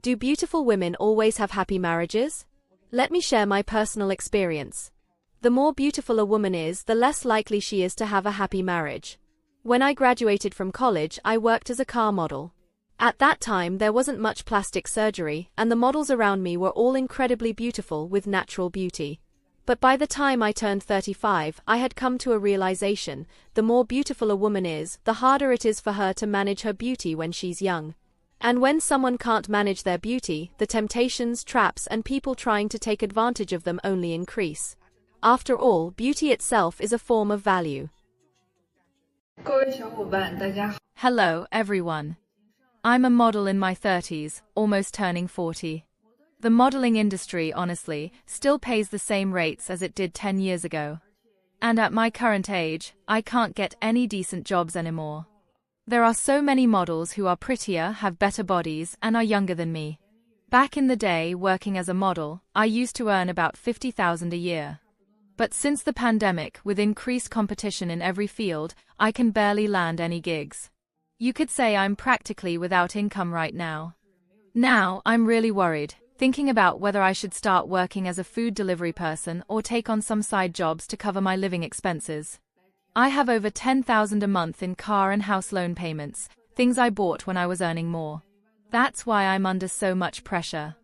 Do beautiful women always have happy marriages? Let me share my personal experience. The more beautiful a woman is, the less likely she is to have a happy marriage. When I graduated from college, I worked as a car model. At that time, there wasn't much plastic surgery, and the models around me were all incredibly beautiful with natural beauty. But by the time I turned 35, I had come to a realization: the more beautiful a woman is, the harder it is for her to manage her beauty when she's young. And when someone can't manage their beauty, the temptations, traps, and people trying to take advantage of them only increase. After all, beauty itself is a form of value. Hello, everyone. I'm a model in my 30s, almost turning 40. The modeling industry, honestly, still pays the same rates as it did 10 years ago. And at my current age, I can't get any decent jobs anymore. There are so many models who are prettier, have better bodies, and are younger than me. Back in the day, working as a model, I used to earn about $50,000 a year. But since the pandemic, with increased competition in every field, I can barely land any gigs. You could say I'm practically without income right now. Now, I'm really worried, thinking about whether I should start working as a food delivery person or take on some side jobs to cover my living expenses. I have over $10,000 a month in car and house loan payments, things I bought when I was earning more. That's why I'm under so much pressure.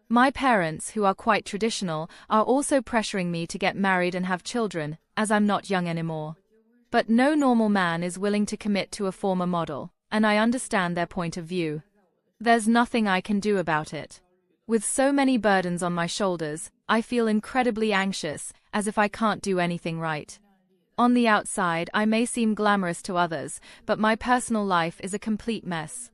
My parents, who are quite traditional, are also pressuring me to get married and have children, as I'm not young anymore. But no normal man is willing to commit to a former model, and I understand their point of view. There's nothing I can do about it. With so many burdens on my shoulders, I feel incredibly anxious, as if I can't do anything right. On the outside, I may seem glamorous to others, but my personal life is a complete mess.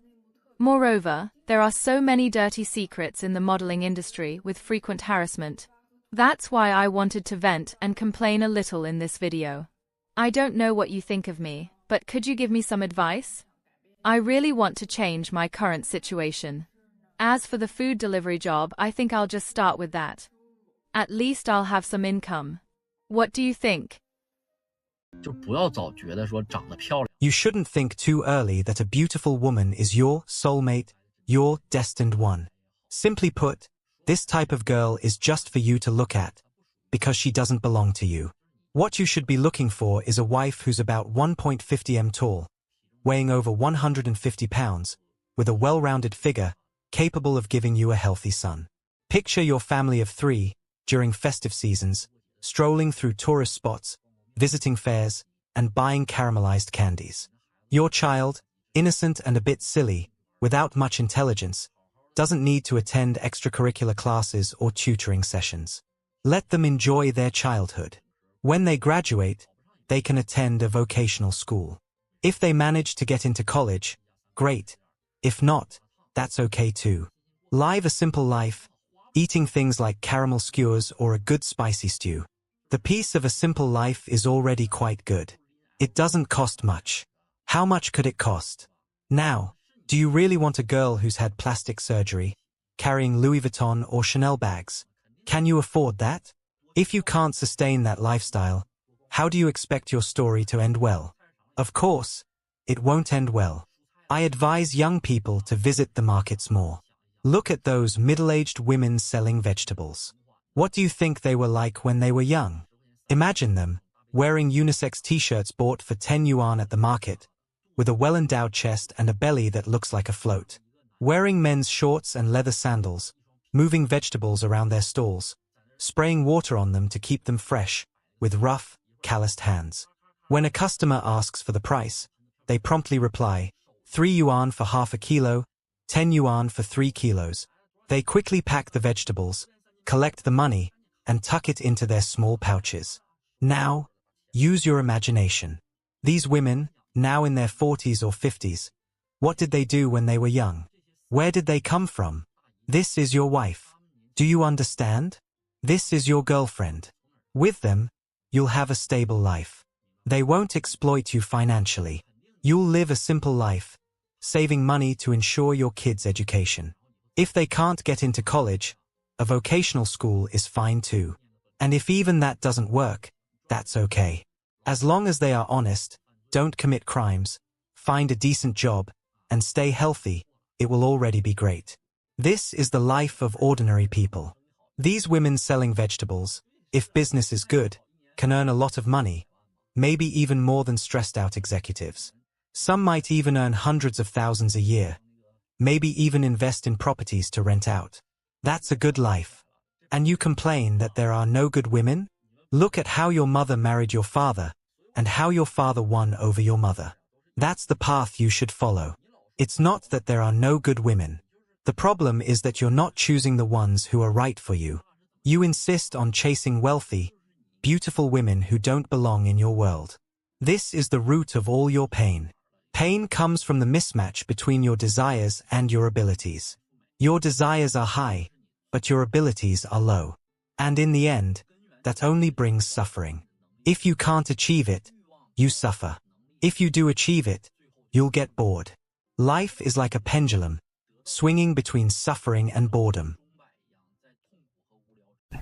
Moreover, there are so many dirty secrets in the modeling industry with frequent harassment. That's why I wanted to vent and complain a little in this video. I don't know what you think of me, but could you give me some advice? I really want to change my current situation. As for the food delivery job, I think I'll just start with that. At least I'll have some income. What do you think? You shouldn't think too early that a beautiful woman is your soulmate, your destined one. Simply put, this type of girl is just for you to look at, because she doesn't belong to you. What you should be looking for is a wife who's about 1.50 m tall, weighing over 150 pounds, with a well-rounded figure, capable of giving you a healthy son. Picture your family of 3, during festive seasons, strolling through tourist spots, visiting fairs, and buying caramelized candies. Your child, innocent and a bit silly, without much intelligence, doesn't need to attend extracurricular classes or tutoring sessions. Let them enjoy their childhood. When they graduate, they can attend a vocational school. If they manage to get into college, great. If not, that's okay too. Live a simple life, eating things like caramel skewers or a good spicy stew. The peace of a simple life is already quite good. It doesn't cost much. How much could it cost? Now, do you really want a girl who's had plastic surgery, carrying Louis Vuitton or Chanel bags? Can you afford that? If you can't sustain that lifestyle, how do you expect your story to end well? Of course, it won't end well. I advise young people to visit the markets more. Look at those middle-aged women selling vegetables. What do you think they were like when they were young? Imagine them, wearing unisex t-shirts bought for 10 yuan at the market, with a well-endowed chest and a belly that looks like a float. Wearing men's shorts and leather sandals, moving vegetables around their stalls, spraying water on them to keep them fresh, with rough, calloused hands. When a customer asks for the price, they promptly reply, 3 yuan for half a kilo, 10 yuan for 3 kilos. They quickly pack the vegetables, collect the money, and tuck it into their small pouches. Now, use your imagination. These women, now in their 40s or 50s, what did they do when they were young? Where did they come from? This is your wife. Do you understand? This is your girlfriend. With them, you'll have a stable life. They won't exploit you financially. You'll live a simple life, saving money to ensure your kids' education. If they can't get into college, a vocational school is fine too. And if even that doesn't work, that's okay. As long as they are honest, don't commit crimes, find a decent job, and stay healthy, it will already be great. This is the life of ordinary people. These women selling vegetables, if business is good, can earn a lot of money, maybe even more than stressed out executives. Some might even earn hundreds of thousands a year, maybe even invest in properties to rent out. That's a good life. And you complain that there are no good women? Look at how your mother married your father, and how your father won over your mother. That's the path you should follow. It's not that there are no good women. The problem is that you're not choosing the ones who are right for you. You insist on chasing wealthy, beautiful women who don't belong in your world. This is the root of all your pain. Pain comes from the mismatch between your desires and your abilities. Your desires are high, but your abilities are low. And in the end, that only brings suffering. If you can't achieve it, you suffer. If you do achieve it, you'll get bored. Life is like a pendulum, swinging between suffering and boredom.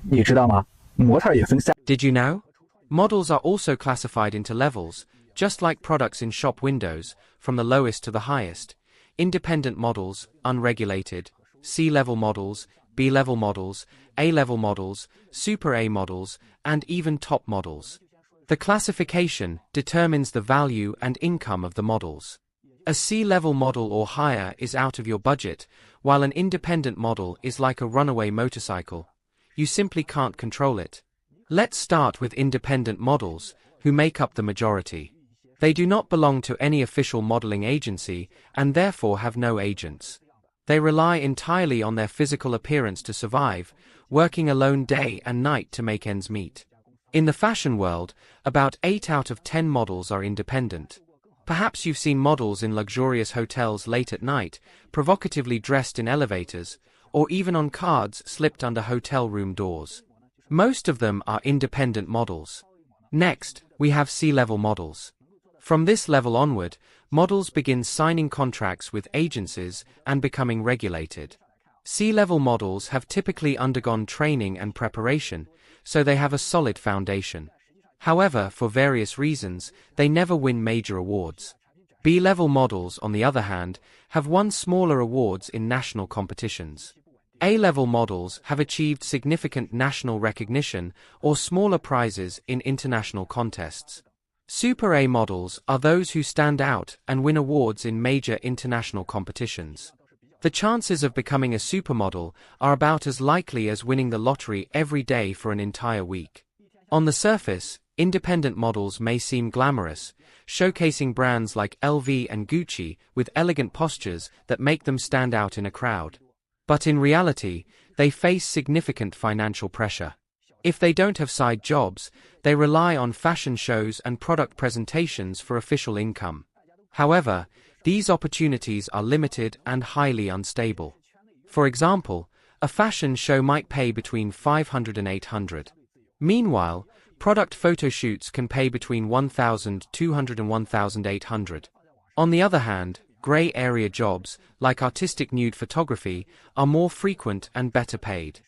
你知道吗？模特也分三。Did you know? Models are also classified into levels, just like products in shop windows, from the lowest to the highest. Independent models, unregulated, C-level models, B-level models, A-level models, Super A models, and even top models. The classification determines the value and income of the models. A C-level model or higher is out of your budget, while an independent model is like a runaway motorcycle. You simply can't control it. Let's start with independent models, who make up the majority. They do not belong to any official modeling agency and therefore have no agents. They rely entirely on their physical appearance to survive, working alone day and night to make ends meet. In the fashion world, about 8 out of 10 models are independent. Perhaps you've seen models in luxurious hotels late at night, provocatively dressed in elevators, or even on cards slipped under hotel room doors. Most of them are independent models. Next, we have C-level models. From this level onward, models begin signing contracts with agencies and becoming regulated. C-level models have typically undergone training and preparation, so they have a solid foundation. However, for various reasons, they never win major awards. B-level models, on the other hand, have won smaller awards in national competitions. A-level models have achieved significant national recognition or smaller prizes in international contests. Super A models are those who stand out and win awards in major international competitions. The chances of becoming a supermodel are about as likely as winning the lottery every day for an entire week. On the surface, independent models may seem glamorous, showcasing brands like LV and Gucci with elegant postures that make them stand out in a crowd. But in reality, they face significant financial pressure. If they don't have side jobs, they rely on fashion shows and product presentations for official income. However, these opportunities are limited and highly unstable. For example, a fashion show might pay between $500 and $800. Meanwhile, product photo shoots can pay between $1,200 and $1,800. On the other hand, gray area jobs, like artistic nude photography, are more frequent and better paid.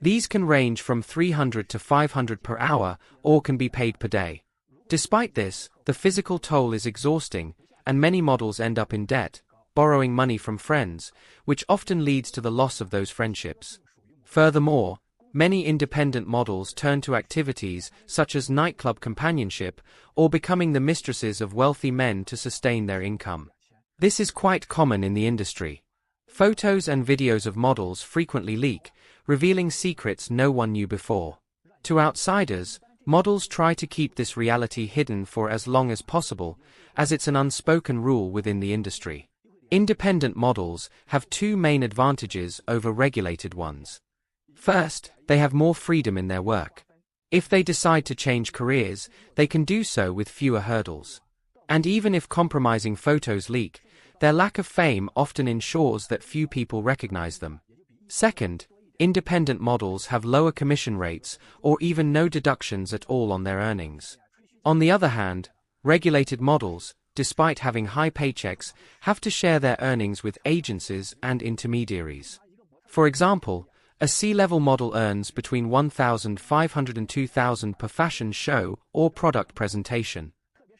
These can range from $300 to $500 per hour or can be paid per day. Despite this, the physical toll is exhausting, and many models end up in debt, borrowing money from friends, which often leads to the loss of those friendships. Furthermore, many independent models turn to activities such as nightclub companionship or becoming the mistresses of wealthy men to sustain their income. This is quite common in the industry. Photos and videos of models frequently leak, revealing secrets no one knew before. To outsiders, models try to keep this reality hidden for as long as possible, as it's an unspoken rule within the industry. Independent models have two main advantages over regulated ones. First, they have more freedom in their work. If they decide to change careers, they can do so with fewer hurdles. And even if compromising photos leak, their lack of fame often ensures that few people recognize them. Second, independent models have lower commission rates or even no deductions at all on their earnings. On the other hand, regulated models, despite having high paychecks, have to share their earnings with agencies and intermediaries. For example, a C-level model earns between $1,500 and $2,000 per fashion show or product presentation.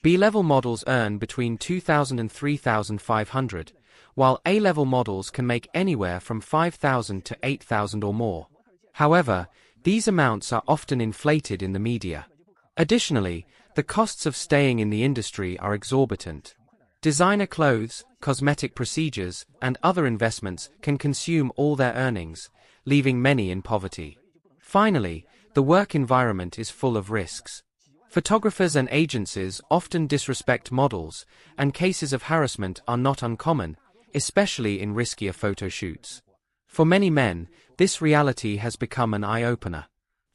B-level models earn between $2,000 and $3,500, while A-level models can make anywhere from 5,000 to 8,000 or more. However, these amounts are often inflated in the media. Additionally, the costs of staying in the industry are exorbitant. Designer clothes, cosmetic procedures, and other investments can consume all their earnings, leaving many in poverty. Finally, the work environment is full of risks. Photographers and agencies often disrespect models, and cases of harassment are not uncommon, especially in riskier photo shoots. For many men, this reality has become an eye-opener.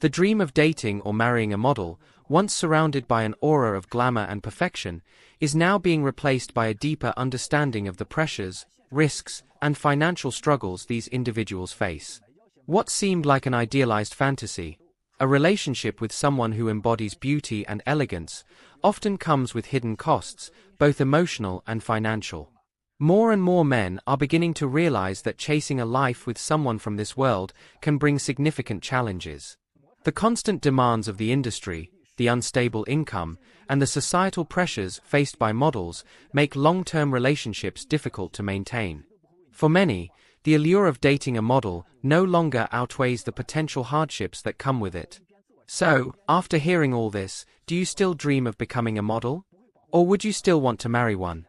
The dream of dating or marrying a model, once surrounded by an aura of glamour and perfection, is now being replaced by a deeper understanding of the pressures, risks, and financial struggles these individuals face. What seemed like an idealized fantasy, a relationship with someone who embodies beauty and elegance, often comes with hidden costs, both emotional and financial. More and more men are beginning to realize that chasing a life with someone from this world can bring significant challenges. The constant demands of the industry, the unstable income, and the societal pressures faced by models make long-term relationships difficult to maintain. For many, the allure of dating a model no longer outweighs the potential hardships that come with it. So, after hearing all this, do you still dream of becoming a model? Or would you still want to marry one?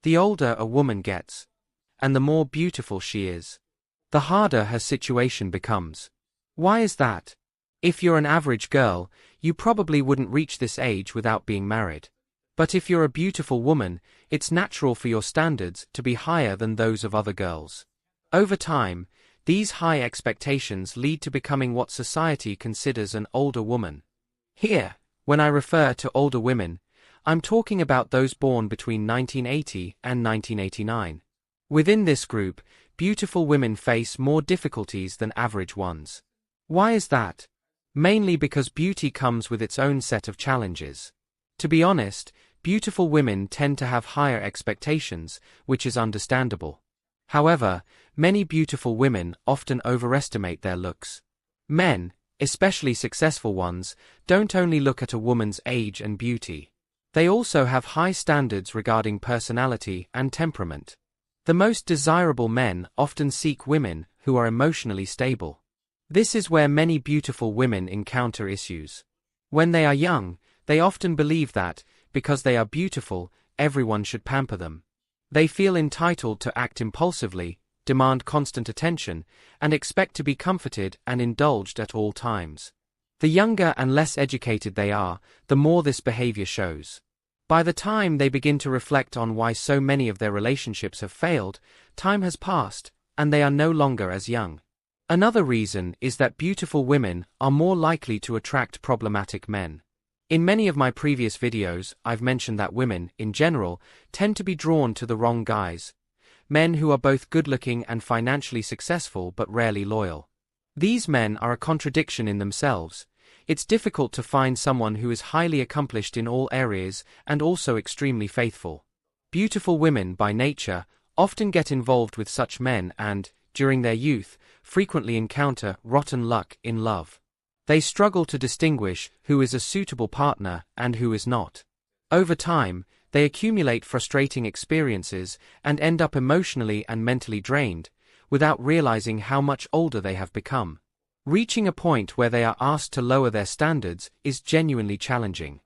The older a woman gets, and the more beautiful she is, the harder her situation becomes. Why is that? If you're an average girl, you probably wouldn't reach this age without being married. But if you're a beautiful woman, it's natural for your standards to be higher than those of other girls. Over time, these high expectations lead to becoming what society considers an older woman. Here, when I refer to older women, I'm talking about those born between 1980 and 1989. Within this group, beautiful women face more difficulties than average ones. Why is that? Mainly because beauty comes with its own set of challenges. To be honest, beautiful women tend to have higher expectations, which is understandable. However, many beautiful women often overestimate their looks. Men, especially successful ones, don't only look at a woman's age and beauty. They also have high standards regarding personality and temperament. The most desirable men often seek women who are emotionally stable. This is where many beautiful women encounter issues. When they are young, they often believe that, because they are beautiful, everyone should pamper them. They feel entitled to act impulsively, demand constant attention, and expect to be comforted and indulged at all times. The younger and less educated they are, the more this behavior shows. By the time they begin to reflect on why so many of their relationships have failed, time has passed, and they are no longer as young. Another reason is that beautiful women are more likely to attract problematic men. In many of my previous videos, I've mentioned that women, in general, tend to be drawn to the wrong guys. Men who are both good-looking and financially successful but rarely loyal. These men are a contradiction in themselves. It's difficult to find someone who is highly accomplished in all areas and also extremely faithful. Beautiful women, by nature, often get involved with such men and, during their youth, frequently encounter rotten luck in love. They struggle to distinguish who is a suitable partner and who is not. Over time, they accumulate frustrating experiences and end up emotionally and mentally drained, without realizing how much older they have become. Reaching a point where they are asked to lower their standards is genuinely challenging.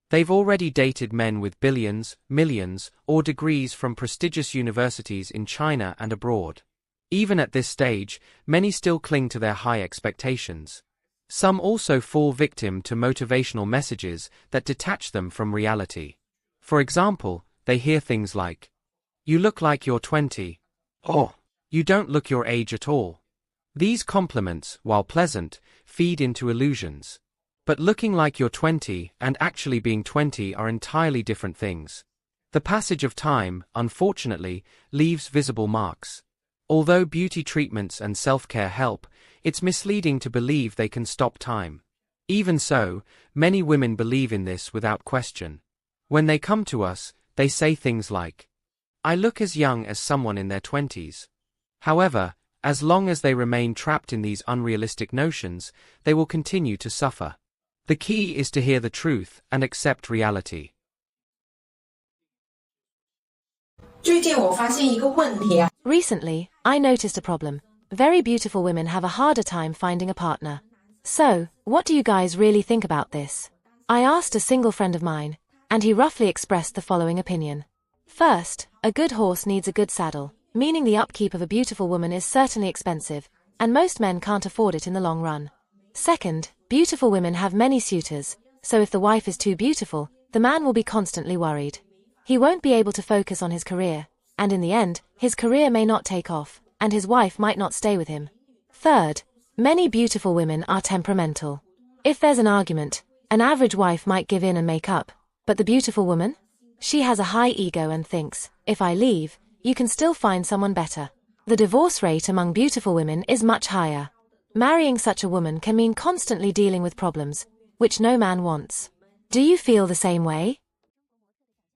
They've already dated men with billions, millions, or degrees from prestigious universities in China and abroad. Even at this stage, many still cling to their high expectations. Some also fall victim to motivational messages that detach them from reality. For example, they hear things like, "You look like you're 20. Or, you don't look your age at all." These compliments, while pleasant, feed into illusions. But looking like you're 20 and actually being 20 are entirely different things. The passage of time, unfortunately, leaves visible marks. Although beauty treatments and self-care help, it's misleading to believe they can stop time. Even so, many women believe in this without question. When they come to us, they say things like, "I look as young as someone in their 20s. However, as long as they remain trapped in these unrealistic notions, they will continue to suffer. The key is to hear the truth and accept reality. 最近我发现一个问题啊， Recently, I noticed a problem. Very beautiful women have a harder time finding a partner. So, what do you guys really think about this? I asked a single friend of mine, and he roughly expressed the following opinion. First, a good horse needs a good saddle, meaning the upkeep of a beautiful woman is certainly expensive, and most men can't afford it in the long run. Second, beautiful women have many suitors, so if the wife is too beautiful, the man will be constantly worried. He won't be able to focus on his career, and in the end, his career may not take off, and his wife might not stay with him. Third, many beautiful women are temperamental. If there's an argument, an average wife might give in and make up, but the beautiful woman? She has a high ego and thinks, if I leave, you can still find someone better. The divorce rate among beautiful women is much higher. Marrying such a woman can mean constantly dealing with problems, which no man wants. Do you feel the same way?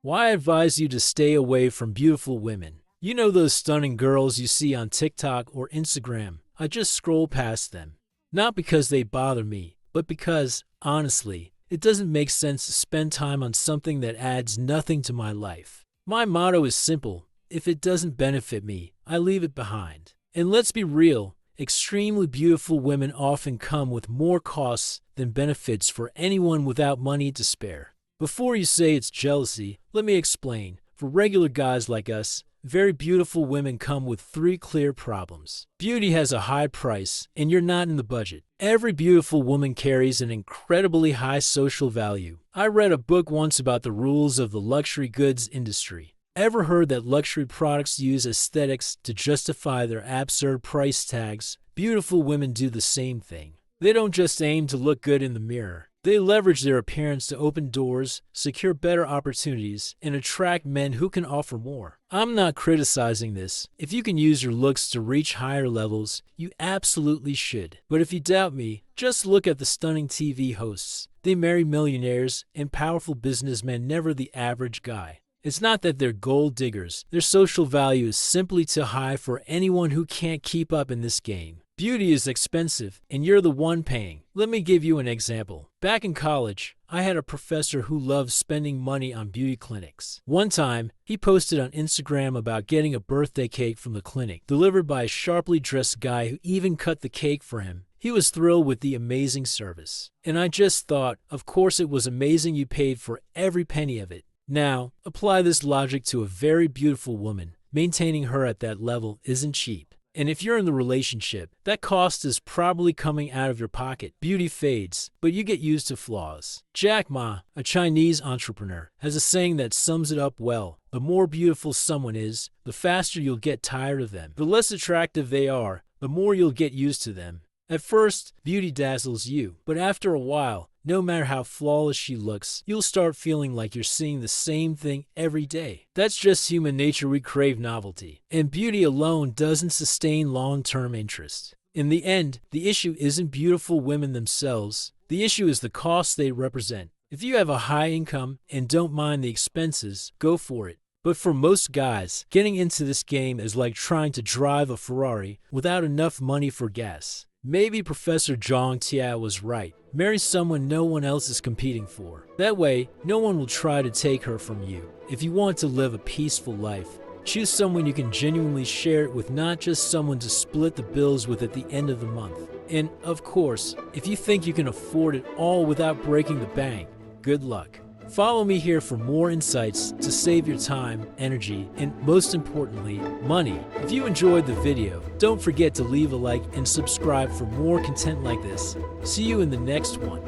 Why I advise you to stay away from beautiful women? You know those stunning girls you see on TikTok or Instagram? I just scroll past them. Not because they bother me, but because, honestly, it doesn't make sense to spend time on something that adds nothing to my life. My motto is simple. If it doesn't benefit me, I leave it behind. And let's be real, extremely beautiful women often come with more costs than benefits for anyone without money to spare. Before you say it's jealousy, let me explain. For regular guys like us, very beautiful women come with 3 clear problems. Beauty has a high price, and you're not in the budget. Every beautiful woman carries an incredibly high social value. I read a book once about the rules of the luxury goods industry. Ever heard that luxury products use aesthetics to justify their absurd price tags? Beautiful women do the same thing. They don't just aim to look good in the mirror. They leverage their appearance to open doors, secure better opportunities, and attract men who can offer more. I'm not criticizing this. If you can use your looks to reach higher levels, you absolutely should. But if you doubt me, just look at the stunning TV hosts. They marry millionaires and powerful businessmen, never the average guy. It's not that they're gold diggers. Their social value is simply too high for anyone who can't keep up in this game. Beauty is expensive, and you're the one paying. Let me give you an example. Back in college, I had a professor who loved spending money on beauty clinics. One time, he posted on Instagram about getting a birthday cake from the clinic, delivered by a sharply dressed guy who even cut the cake for him. He was thrilled with the amazing service. And I just thought, of course it was amazing, you paid for every penny of it. Now, apply this logic to a very beautiful woman. Maintaining her at that level isn't cheap. And if you're in the relationship, that cost is probably coming out of your pocket. Beauty fades, but you get used to flaws. Jack Ma, a Chinese entrepreneur, has a saying that sums it up well. The more beautiful someone is, the faster you'll get tired of them. The less attractive they are, the more you'll get used to them. At first, beauty dazzles you, but after a while, no matter how flawless she looks, you'll start feeling like you're seeing the same thing every day. That's just human nature. We crave novelty. And beauty alone doesn't sustain long-term interest. In the end, the issue isn't beautiful women themselves. The issue is the cost they represent. If you have a high income and don't mind the expenses, go for it. But for most guys, getting into this game is like trying to drive a Ferrari without enough money for gas. Maybe Professor Zhang Tia was right. Marry someone no one else is competing for. That way, no one will try to take her from you. If you want to live a peaceful life, choose someone you can genuinely share it with, not just someone to split the bills with at the end of the month. And, of course, if you think you can afford it all without breaking the bank, good luck. Follow me here for more insights to save your time, energy, and most importantly, money. If you enjoyed the video, don't forget to leave a like and subscribe for more content like this. See you in the next one.